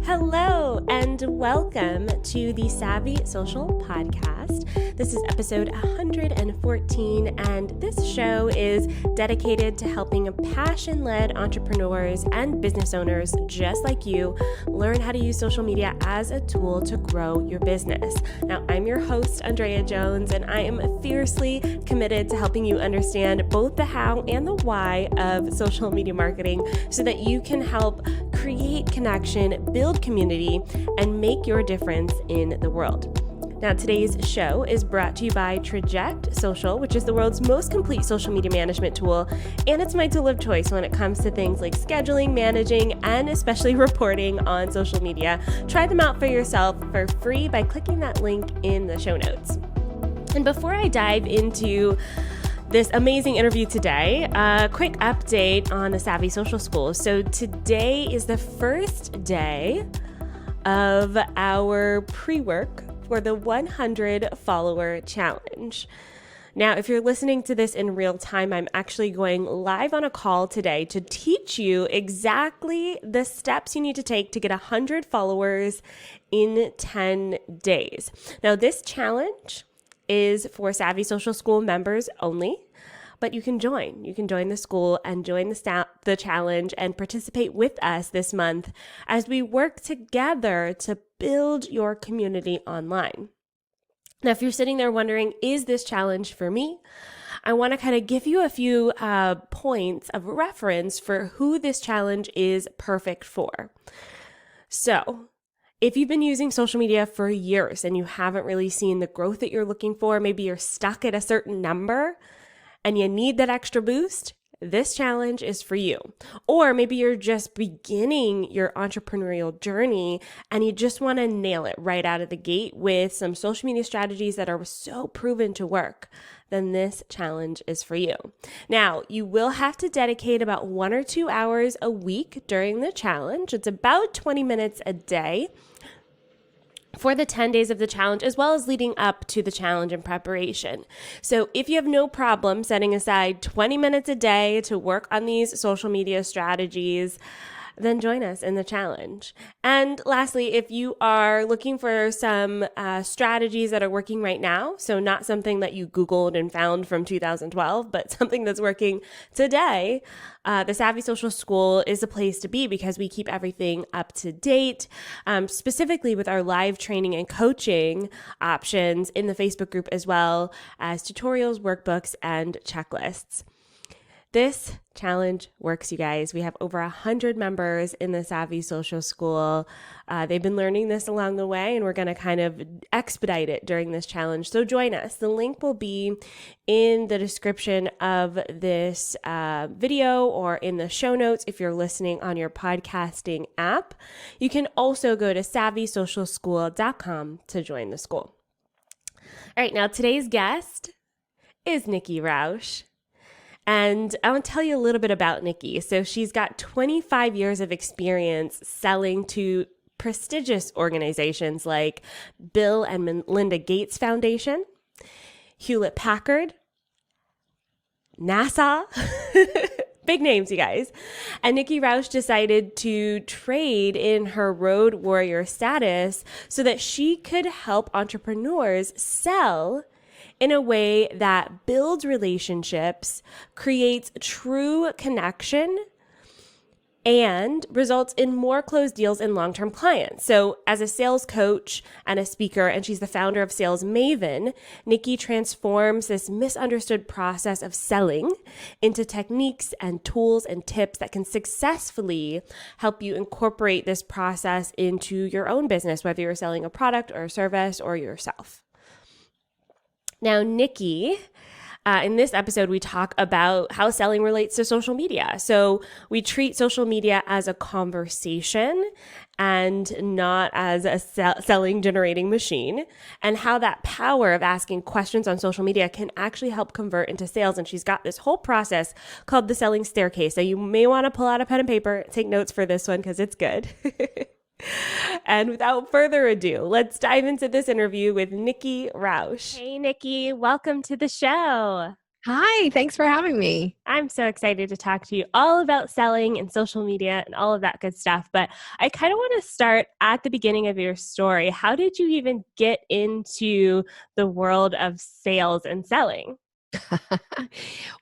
Hello and welcome to the Savvy Social Podcast. This is episode 114, and this show is dedicated to helping passion-led entrepreneurs and business owners just like you learn how to use social media as a tool to grow your business. Now, I'm your host, ANDREA Jones, and I am fiercely committed to helping you understand both the how and the why of social media marketing so that you can help create connection, build community, and make your difference in the world. Now, today's show is brought to you by Traject Social, which is the world's most complete social media management tool, and it's my tool of choice when it comes to things like scheduling, managing, and especially reporting on social media. Try them out for yourself for free by clicking that link in the show notes. And before I dive into this amazing interview today, a quick update on the Savvy Social School. So today is the first day of our pre-work for the 100 follower challenge. Now, if you're listening to this in real time, I'm actually going live on a call today to teach you exactly the steps you need to take to get 100 followers in 10 days. Now, this challenge is for Savvy Social School members only, but you can join. You can join the school and join the challenge and participate with us this month as we work together to build your community online. Now, if you're sitting there wondering, is this challenge for me? I want to kind of give you a few points of reference for who this challenge is perfect for. So, if you've been using social media for years and you haven't really seen the growth that you're looking for, maybe you're stuck at a certain number and you need that extra boost, this challenge is for you. Or maybe you're just beginning your entrepreneurial journey and you just want to nail it right out of the gate with some social media strategies that are so proven to work, then this challenge is for you. Now, you will have to dedicate about 1 or 2 hours a week during the challenge. It's about 20 minutes a day for the 10 days of the challenge, as well as leading up to the challenge in preparation. So if you have no problem setting aside 20 minutes a day to work on these social media strategies, then join us in the challenge. And lastly, if you are looking for some strategies that are working right now, so not something that you Googled and found from 2012, but something that's working today, the Savvy Social School is a place to be because we keep everything up to date, specifically with our live training and coaching options in the Facebook group, as well as tutorials, workbooks, and checklists. This challenge works, you guys. We have over 100 members in the Savvy Social School. They've been learning this along the way, and we're going to kind of expedite it during this challenge. So join us. The link will be in the description of this video or in the show notes if you're listening on your podcasting app. You can also go to savvysocialschool.com to join the school. All right, now today's guest is Nikki Rausch. And I want to tell you a little bit about Nikki. So she's got 25 years of experience selling to prestigious organizations like Bill and Melinda Gates Foundation, Hewlett-Packard, NASA, big names, you guys. And Nikki Rausch decided to trade in her road warrior status so that she could help entrepreneurs sell in a way that builds relationships, creates true connection, and results in more closed deals and long-term clients. So as a sales coach and a speaker, and she's the founder of Sales Maven, Nikki transforms this misunderstood process of selling into techniques and tools and tips that can successfully help you incorporate this process into your own business, whether you're selling a product or a service or yourself. Now, Nikki, in this episode, we talk about how selling relates to social media. So we treat social media as a conversation and not as a selling generating machine, and how that power of asking questions on social media can actually help convert into sales. And she's got this whole process called the selling staircase. So you may want to pull out a pen and paper, take notes for this one because it's good. And without further ado, let's dive into this interview with Nikki Rausch. Hey, Nikki, welcome to the show. Hi, thanks for having me. I'm so excited to talk to you all about selling and social media and all of that good stuff. But I kind of want to start at the beginning of your story. How did you even get into the world of sales and selling?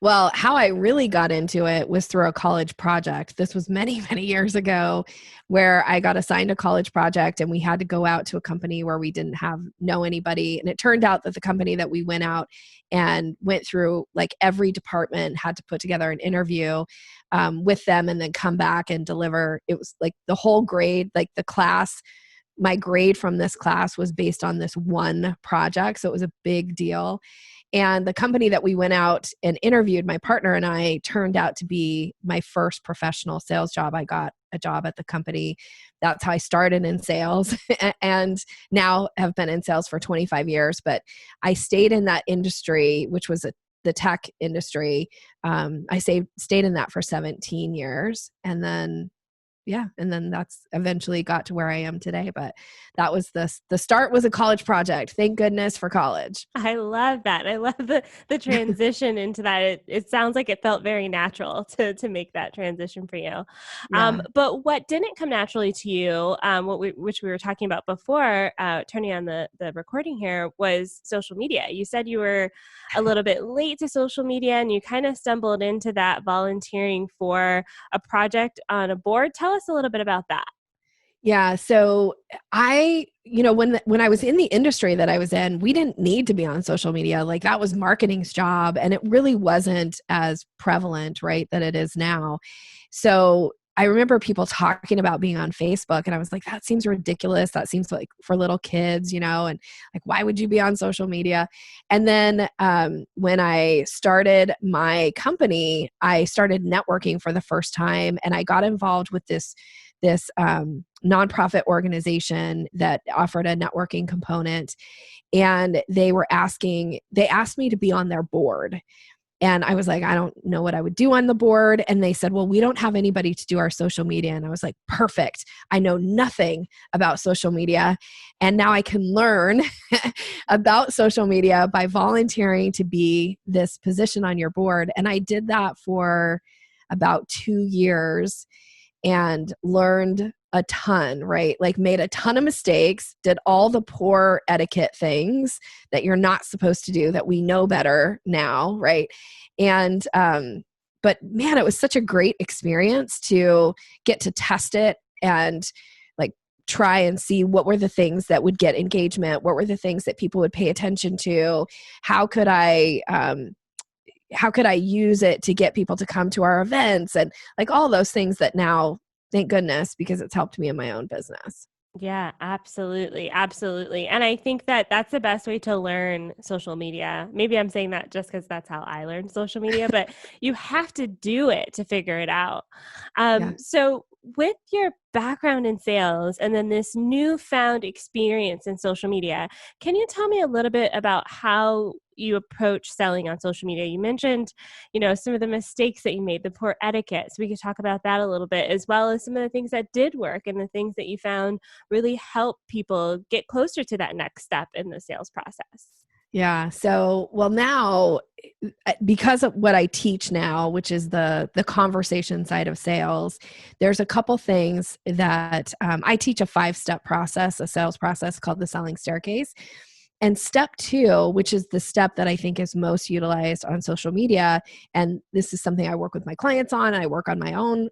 Well, how I really got into it was through a college project. This was many, many years ago where I got assigned a college project and we had to go out to a company where we didn't know anybody. And it turned out that the company that we went out and went through, like every department had to put together an interview with them and then come back and deliver. It was like the whole grade, like the class. My grade from this class was based on this one project. So it was a big deal. And the company that we went out and interviewed, my partner and I, turned out to be my first professional sales job. I got a job at the company. That's how I started in sales and now have been in sales for 25 years. But I stayed in that industry, which was the tech industry. Stayed in that for 17 years. And then that's eventually got to where I am today. But that was the start was a college project. Thank goodness for college. I love that. I love the transition into that. It sounds like it felt very natural to make that transition for you. Yeah. But what didn't come naturally to you, which we were talking about before, turning on the recording here, was social media. You said you were a little bit late to social media and you kind of stumbled into that volunteering for a project on a board. Tell us a little bit about that. Yeah. So when I was in the industry that I was in, we didn't need to be on social media. Like that was marketing's job, and it really wasn't as prevalent, right, that it is now. So I remember people talking about being on Facebook, and I was like, that seems ridiculous. That seems like for little kids, and like, why would you be on social media? And then when I started my company, I started networking for the first time, and I got involved with this nonprofit organization that offered a networking component. And they asked me to be on their board. And I was like, I don't know what I would do on the board. And they said, well, we don't have anybody to do our social media. And I was like, perfect. I know nothing about social media. And now I can learn about social media by volunteering to be this position on your board. And I did that for about 2 years and learned a ton, right? Like made a ton of mistakes, did all the poor etiquette things that you're not supposed to do that we know better now, right? And but man, it was such a great experience to get to test it and like try and see what were the things that would get engagement, what were the things that people would pay attention to, how could I use it to get people to come to our events, and like all those things that now, thank goodness, because it's helped me in my own business. Yeah, absolutely. Absolutely. And I think that that's the best way to learn social media. Maybe I'm saying that just because that's how I learned social media, but you have to do it to figure it out. Yeah. So, with your background in sales and then this newfound experience in social media, can you tell me a little bit about how you approach selling on social media? You mentioned, some of the mistakes that you made, the poor etiquette. So we could talk about that a little bit, as well as some of the things that did work and the things that you found really help people get closer to that next step in the sales process. Yeah. So, well, now because of what I teach now, which is the conversation side of sales, there's a couple things that I teach a 5-step process, a sales process called the selling staircase. And step 2, which is the step that I think is most utilized on social media, and this is something I work with my clients on, and I work on my own,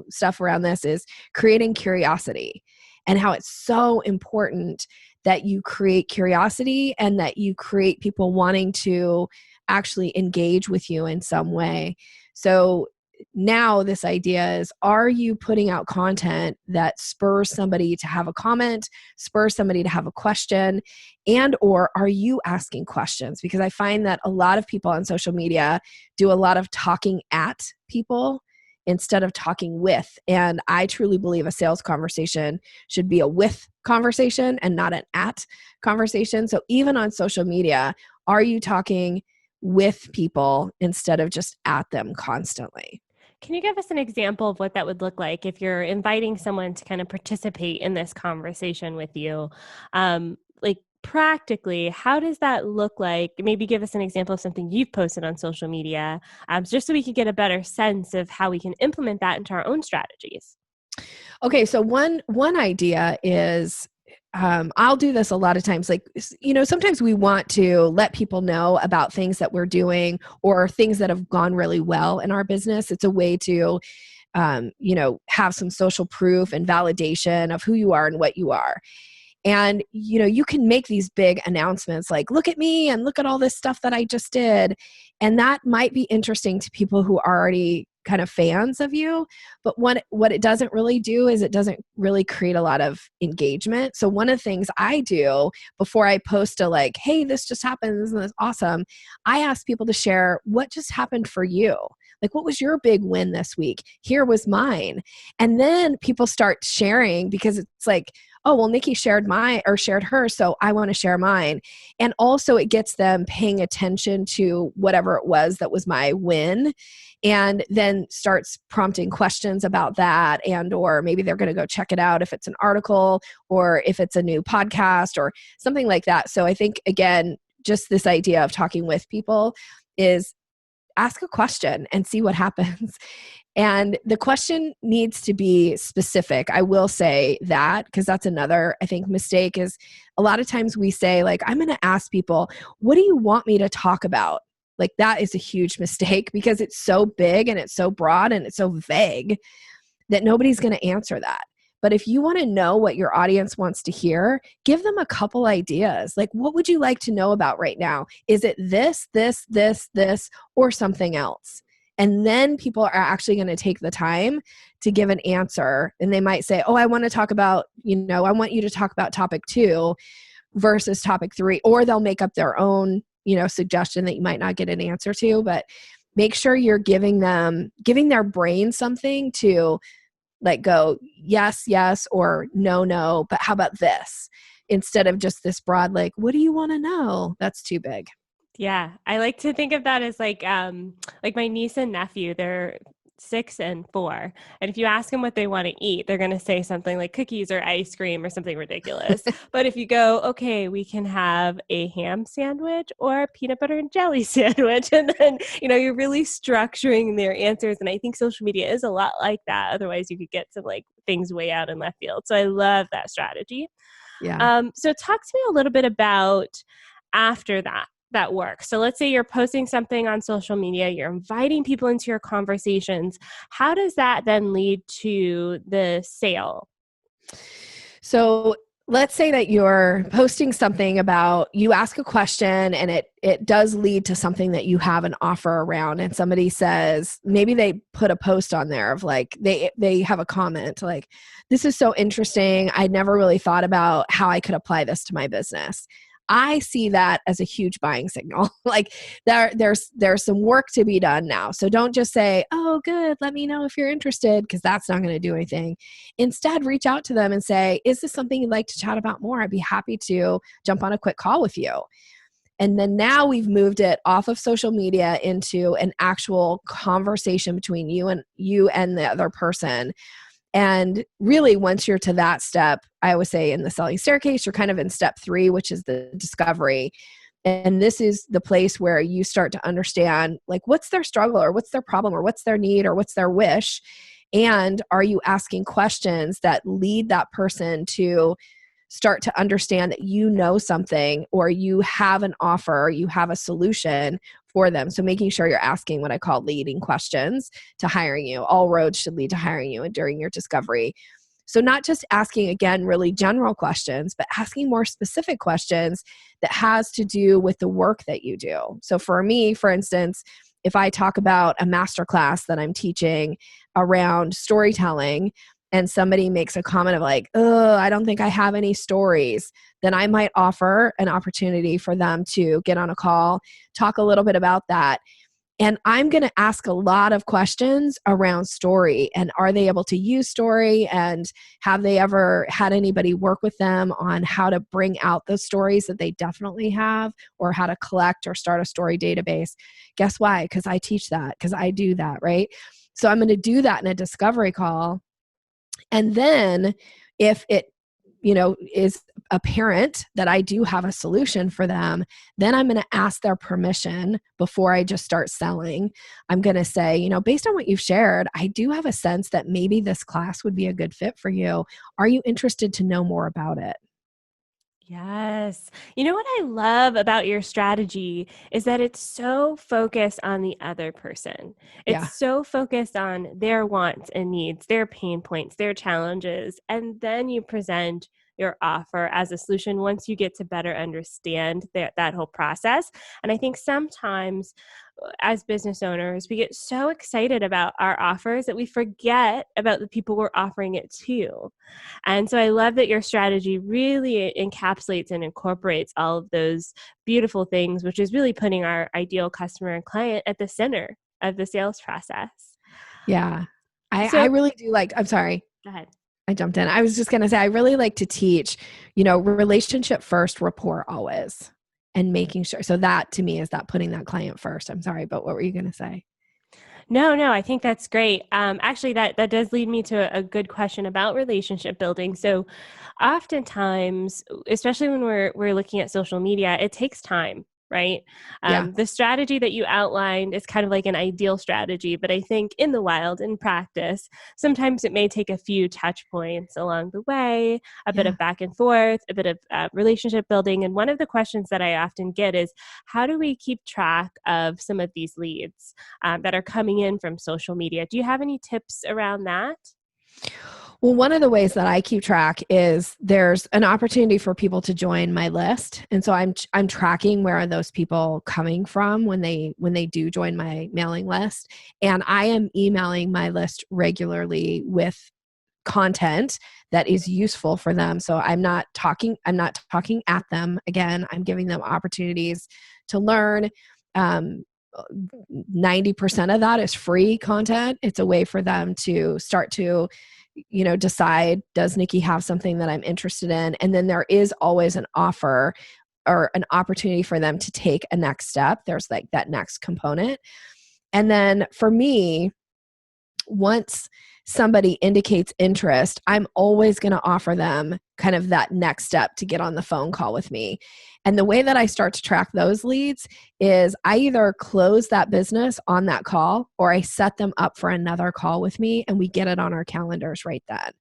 stuff around this, is creating curiosity, and how it's so important that you create curiosity and that you create people wanting to actually engage with you in some way. So now this idea is, are you putting out content that spurs somebody to have a comment, spurs somebody to have a question, and or are you asking questions? Because I find that a lot of people on social media do a lot of talking at people instead of talking with. And I truly believe a sales conversation should be a with conversation and not an at conversation. So even on social media, are you talking with people instead of just at them constantly? Can you give us an example of what that would look like if you're inviting someone to kind of participate in this conversation with you? Like, practically, how does that look like? Maybe give us an example of something you've posted on social media, just so we can get a better sense of how we can implement that into our own strategies. Okay, so one idea is, I'll do this a lot of times. Like, sometimes we want to let people know about things that we're doing or things that have gone really well in our business. It's a way to, have some social proof and validation of who you are and what you are. And, you can make these big announcements like, look at me and look at all this stuff that I just did. And that might be interesting to people who are already kind of fans of you. But what it doesn't really do is it doesn't really create a lot of engagement. So one of the things I do before I post a like, hey, this just happened, isn't this awesome? I ask people to share what just happened for you. Like, what was your big win this week? Here was mine. And then people start sharing because it's like, oh, well, Nikki shared her, so I want to share mine. And also it gets them paying attention to whatever it was that was my win, and then starts prompting questions about that, and or maybe they're going to go check it out if it's an article or if it's a new podcast or something like that. So I think, again, just this idea of talking with people is ask a question and see what happens. And the question needs to be specific. I will say that, because that's another, I think, mistake is a lot of times we say, like, I'm going to ask people, what do you want me to talk about? Like, that is a huge mistake because it's so big and it's so broad and it's so vague that nobody's going to answer that. But if you want to know what your audience wants to hear, give them a couple ideas. Like, what would you like to know about right now? Is it this, or something else? And then people are actually going to take the time to give an answer. And they might say, oh, I want to talk about, I want you to talk about topic 2 versus topic 3. Or they'll make up their own, suggestion that you might not get an answer to. But make sure you're giving their brain something to like go, yes, or no, but how about this? Instead of just this broad, like, what do you want to know? That's too big. Yeah. I like to think of that as like my niece and nephew, they're 6 and 4. And if you ask them what they want to eat, they're going to say something like cookies or ice cream or something ridiculous. But if you go, okay, we can have a ham sandwich or a peanut butter and jelly sandwich. And then, you're really structuring their answers. And I think social media is a lot like that. Otherwise you could get some like things way out in left field. So I love that strategy. Yeah. So talk to me a little bit about after that work. So let's say you're posting something on social media, you're inviting people into your conversations. How does that then lead to the sale? So let's say that you're posting something about, you ask a question and it does lead to something that you have an offer around, and somebody says, maybe they put a post on there of like, they have a comment like, this is so interesting. I never really thought about how I could apply this to my business. I see that as a huge buying signal. Like there's some work to be done now. So don't just say, oh, good, let me know if you're interested, because that's not going to do anything. Instead, reach out to them and say, is this something you'd like to chat about more? I'd be happy to jump on a quick call with you. And then now we've moved it off of social media into an actual conversation between you and the other person. And really, once you're to that step, I always say in the selling staircase, you're kind of in step 3, which is the discovery. And this is the place where you start to understand, like, what's their struggle or what's their problem or what's their need or what's their wish? And are you asking questions that lead that person to start to understand that you know something, or you have an offer, or you have a solution for them? So making sure you're asking what I call leading questions to hiring you. All roads should lead to hiring you and during your discovery. So not just asking, again, really general questions, but asking more specific questions that has to do with the work that you do. So for me, for instance, if I talk about a masterclass that I'm teaching around storytelling, and somebody makes a comment of like, oh, I don't think I have any stories, then I might offer an opportunity for them to get on a call, talk a little bit about that. And I'm going to ask a lot of questions around story, and are they able to use story, and have they ever had anybody work with them on how to bring out those stories that they definitely have, or how to collect or start a story database. Guess why? Because I teach that, because I do that, right? So I'm going to do that in a discovery call. And then if it, is apparent that I do have a solution for them, then I'm going to ask their permission before I just start selling. I'm going to say, based on what you've shared, I do have a sense that maybe this class would be a good fit for you. Are you interested to know more about it? Yes. You know what I love about your strategy is that it's so focused on the other person. It's Yeah. so focused on their wants and needs, their pain points, their challenges, and then you present your offer as a solution once you get to better understand that whole process. And I think sometimes as business owners, we get so excited about our offers that we forget about the people we're offering it to. And so I love that your strategy really encapsulates and incorporates all of those beautiful things, which is really putting our ideal customer and client at the center of the sales process. Yeah. I So really do I'm sorry. go ahead. I jumped in. I was just going to say, I really like to teach, relationship first, rapport always, and making sure. So that to me is that putting that client first. I'm sorry, but what were you going to say? No, I think that's great. Actually, that does lead me to a good question about relationship building. So, oftentimes, especially when we're looking at social media, it takes time, right? Yeah. The strategy that you outlined is kind of like an ideal strategy, but I think in the wild, in practice, sometimes it may take a few touch points along the way, a bit Yeah. of back and forth, a bit of relationship building. And one of the questions that I often get is, how do we keep track of some of these leads that are coming in from social media? Do you have any tips around that? Well, one of the ways that I keep track is there's an opportunity for people to join my list. And so I'm tracking where are those people coming from when they do join my mailing list. And I am emailing my list regularly with content that is useful for them. So I'm not talking at them. Again, I'm giving them opportunities to learn. 90% of that is free content. It's a way for them to start to decide, does Nikki have something that I'm interested in? And then there is always an offer or an opportunity for them to take a next step. There's that next component. And then for me, once somebody indicates interest, I'm always going to offer them kind of that next step to get on the phone call with me. And the way that I start to track those leads is I either close that business on that call or I set them up for another call with me and we get it on our calendars right then.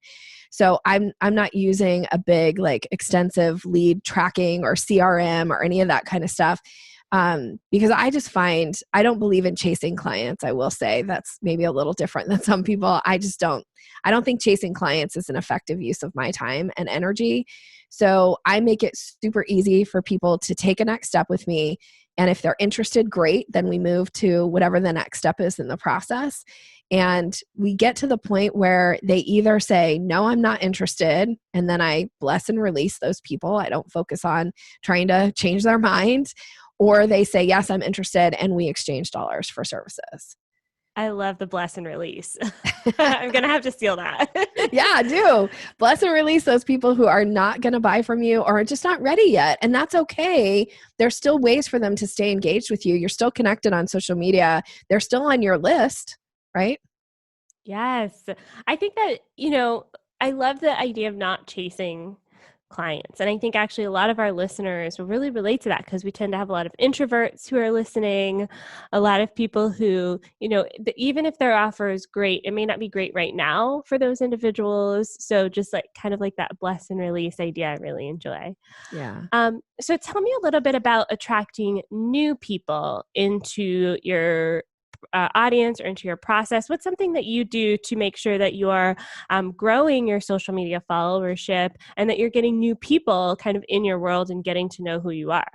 So I'm not using a big extensive lead tracking or CRM or any of that kind of stuff. Because I just find I don't believe in chasing clients. I will say that's maybe a little different than some people. I don't think chasing clients is an effective use of my time and energy. So I make it super easy for people to take a next step with me. And if they're interested, great. Then we move to whatever the next step is in the process. And we get to the point where they either say, no, I'm not interested. And then I bless and release those people. I don't focus on trying to change their mind. Or they say, yes, I'm interested, and we exchange dollars for services. I love the bless and release. I'm going to have to steal that. Yeah, do. Bless and release those people who are not going to buy from you or are just not ready yet. And that's okay. There's still ways for them to stay engaged with you. You're still connected on social media. They're still on your list, right? Yes. I think that, I love the idea of not chasing clients. And I think actually a lot of our listeners will really relate to that because we tend to have a lot of introverts who are listening, a lot of people who, even if their offer is great, it may not be great right now for those individuals. So just kind of that bless and release idea, I really enjoy. Yeah. So tell me a little bit about attracting new people into your audience or into your process. What's something that you do to make sure that you are growing your social media followership and that you're getting new people kind of in your world and getting to know who you are?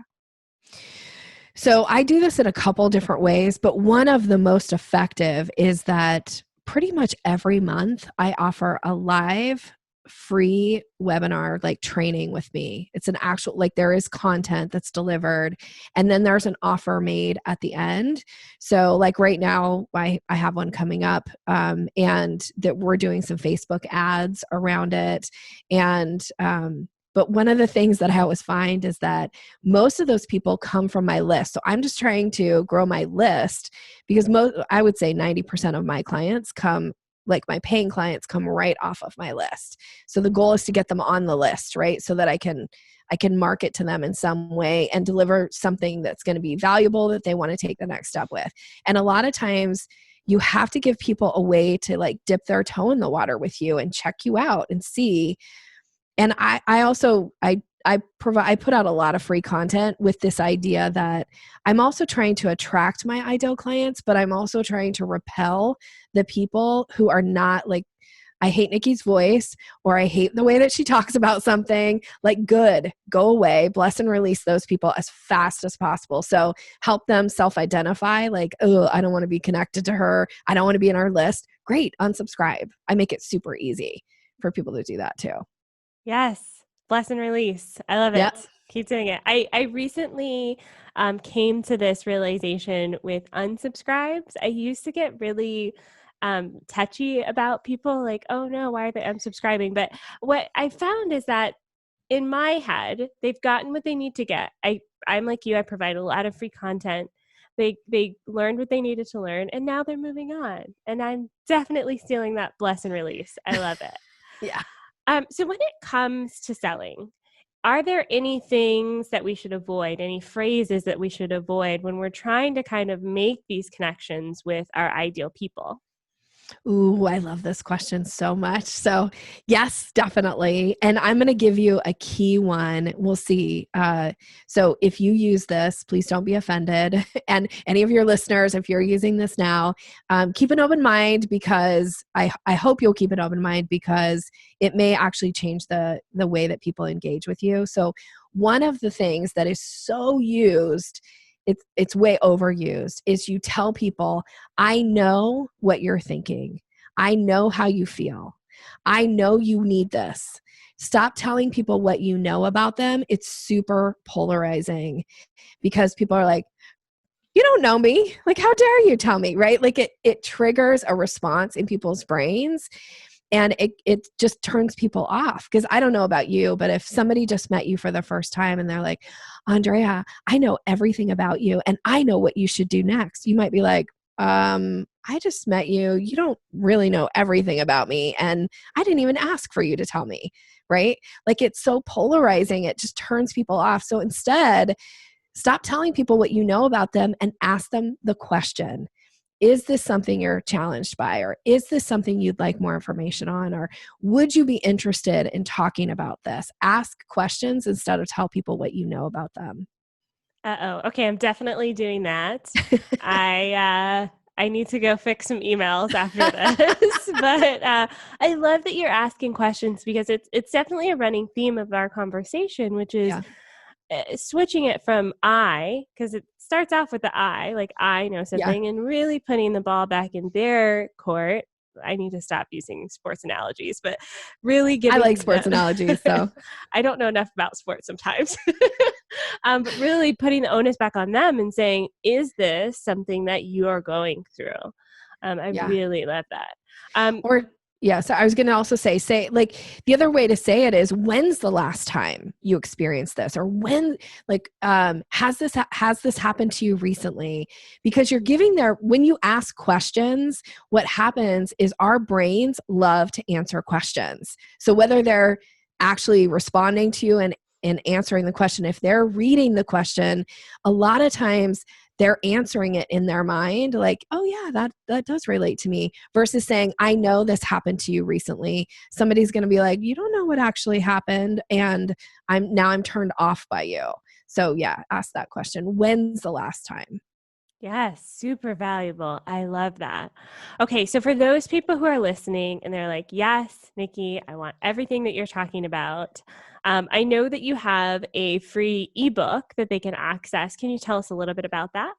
So I do this in a couple different ways, but one of the most effective is that pretty much every month I offer a live free webinar training with me. It's an actual there is content that's delivered and then there's an offer made at the end. So right now I have one coming up and that we're doing some Facebook ads around it. And but one of the things that I always find is that most of those people come from my list. So I'm just trying to grow my list because I would say 90% of my clients come like my paying clients come right off of my list. So the goal is to get them on the list, right? So that I can market to them in some way and deliver something that's going to be valuable that they want to take the next step with. And a lot of times you have to give people a way to like dip their toe in the water with you and check you out and see. And I put out a lot of free content with this idea that I'm also trying to attract my ideal clients, but I'm also trying to repel the people who are not like, I hate Nikki's voice, or I hate the way that she talks about something. Like, good, go away, bless and release those people as fast as possible. So help them self-identify, like, oh, I don't want to be connected to her. I don't want to be in our list. Great, unsubscribe. I make it super easy for people to do that too. Yes. Bless and release. I love it. Yep. Keep doing it. I recently came to this realization with unsubscribes. I used to get really touchy about people like, oh no, why are they unsubscribing? But what I found is that in my head, they've gotten what they need to get. I'm like you, I provide a lot of free content. They learned what they needed to learn, and now they're moving on. And I'm definitely stealing that bless and release. I love it. Yeah. So when it comes to selling, are there any things that we should avoid, any phrases that we should avoid when we're trying to kind of make these connections with our ideal people? Ooh, I love this question so much. So yes, definitely. And I'm going to give you a key one. We'll see. So if you use this, please don't be offended. And any of your listeners, if you're using this now, keep an open mind, because I hope you'll keep an open mind, because it may actually change the way that people engage with you. So one of the things that is so used, it's way overused, is you tell people, I know what you're thinking. I know how you feel. I know you need this. Stop telling people what you know about them. It's super polarizing, because people are like, you don't know me. Like, how dare you tell me, right? Like it triggers a response in people's brains. And it just turns people off. Because I don't know about you, but if somebody just met you for the first time and they're like, Andrea, I know everything about you and I know what you should do next, you might be like, I just met you. You don't really know everything about me. And I didn't even ask for you to tell me, right? Like, it's so polarizing. It just turns people off. So instead, stop telling people what you know about them and ask them the question. Is this something you're challenged by? Or is this something you'd like more information on? Or would you be interested in talking about this? Ask questions instead of tell people what you know about them. Uh-oh. Okay, I'm definitely doing that. I need to go fix some emails after this. But I love that you're asking questions, because it's definitely a running theme of our conversation, which is switching it from I, because it starts off with the I, like I know something, and really putting the ball back in their court. I need to stop using sports analogies, but really giving. I like sports analogies, so I don't know enough about sports sometimes. But really putting the onus back on them and saying, is this something that you are going through? I really love that. So I was going to also say like, the other way to say it is, when's the last time you experienced this? Or when, like, has this happened to you recently? Because you're giving when you ask questions, what happens is our brains love to answer questions. So whether they're actually responding to you and answering the question, if they're reading the question, a lot of times they're answering it in their mind, like, oh yeah, that does relate to me, versus saying, I know this happened to you recently. Somebody's going to be like, you don't know what actually happened, and I'm turned off by you. So yeah, ask that question. When's the last time? Yes, super valuable. I love that. Okay, so for those people who are listening and they're like, yes, Nikki, I want everything that you're talking about. I know that you have a free ebook that they can access. Can you tell us a little bit about that?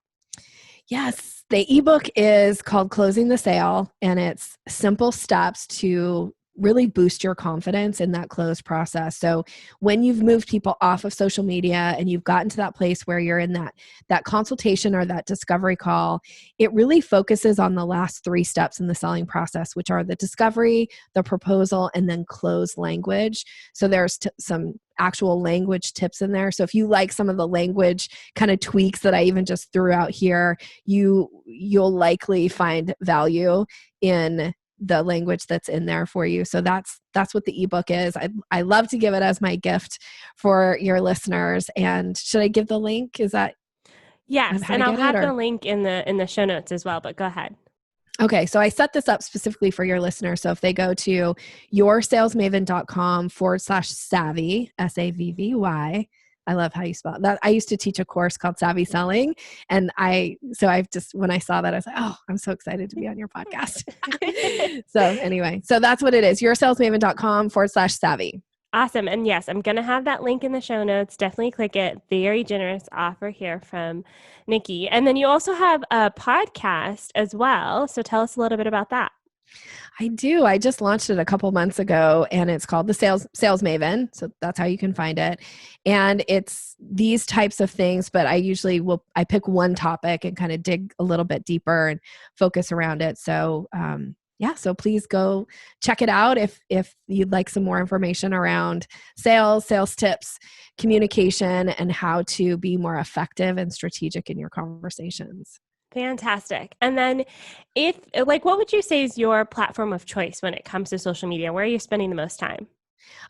Yes, the ebook is called Closing the Sale, and it's simple steps to really boost your confidence in that close process. So when you've moved people off of social media and you've gotten to that place where you're in that consultation or that discovery call, it really focuses on the last 3 steps in the selling process, which are the discovery, the proposal, and then close language. So there's some actual language tips in there. So if you like some of the language kind of tweaks that I even just threw out here, you'll likely find value in the language that's in there for you. So that's what the ebook is. I love to give it as my gift for your listeners. And should I give the link? Is that yes? And I'll have the link in the show notes as well. But go ahead. Okay, so I set this up specifically for your listeners. So if they go to yoursalesmaven.com/savvy, SAVVY, I love how you spell that. I used to teach a course called Savvy Selling. And when I saw that, I was like, oh, I'm so excited to be on your podcast. So anyway, so that's what it is. yoursalesmaven.com/savvy. Awesome. And yes, I'm going to have that link in the show notes. Definitely click it. Very generous offer here from Nikki. And then you also have a podcast as well. So tell us a little bit about that. I do. I just launched it a couple months ago, and it's called the Sales Maven. So that's how you can find it. And it's these types of things, but I pick one topic and kind of dig a little bit deeper and focus around it. So, so please go check it out if you'd like some more information around sales tips, communication, and how to be more effective and strategic in your conversations. Fantastic. And then what would you say is your platform of choice when it comes to social media? Where are you spending the most time?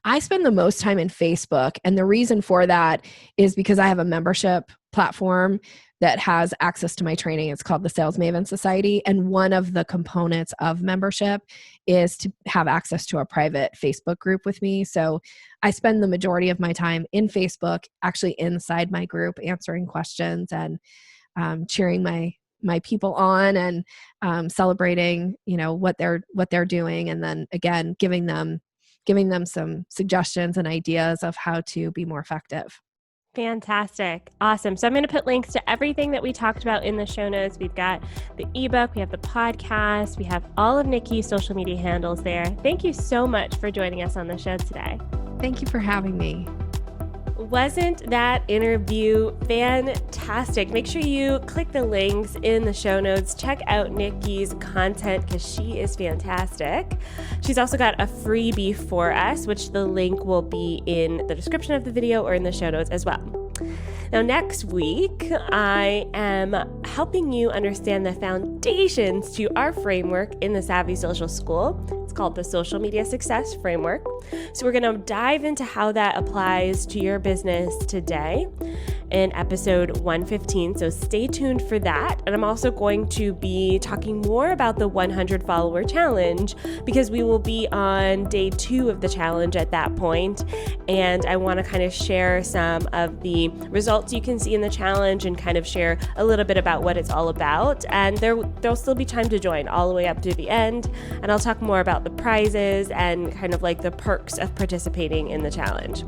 I spend the most time in Facebook. And the reason for that is because I have a membership platform that has access to my training. It's called the Sales Maven Society. And one of the components of membership is to have access to a private Facebook group with me. So I spend the majority of my time in Facebook, actually inside my group, answering questions and cheering my people on and celebrating, what they're doing. And then again, giving them some suggestions and ideas of how to be more effective. Fantastic. Awesome. So I'm going to put links to everything that we talked about in the show notes. We've got the ebook, we have the podcast, we have all of Nikki's social media handles there. Thank you so much for joining us on the show today. Thank you for having me. Wasn't that interview fantastic? Make sure you click the links in the show notes. Check out Nikki's content because she is fantastic. She's also got a freebie for us, which the link will be in the description of the video or in the show notes as well. Now, next week, I am helping you understand the foundations to our framework in the Savvy Social School. It's called the Social Media Success Framework. So we're going to dive into how that applies to your business today in episode 115. So stay tuned for that. And I'm also going to be talking more about the 100 follower challenge because we will be on day 2 of the challenge at that point. And I want to kind of share some of the results you can see in the challenge and kind of share a little bit about what it's all about. And there'll still be time to join all the way up to the end. And I'll talk more about the prizes and kind of like the perks of participating in the challenge.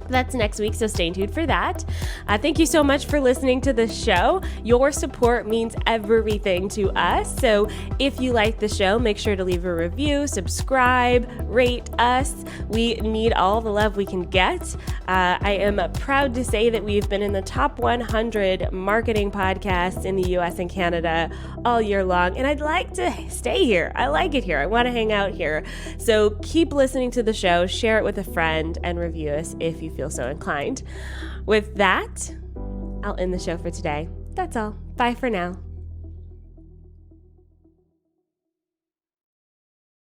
That's next week, so stay tuned for that. Thank you so much for listening to the show. Your support means everything to us. So if you like the show, make sure to leave a review, subscribe, rate us. We need all the love we can get. I am proud to say that we've been in the top 100 marketing podcasts in the US and Canada all year long, and I'd like to stay here. I like it here. I want to hang out here. So keep listening to the show, share it with a friend, and review us if you feel so inclined. With that, I'll end the show for today. That's all. Bye for now.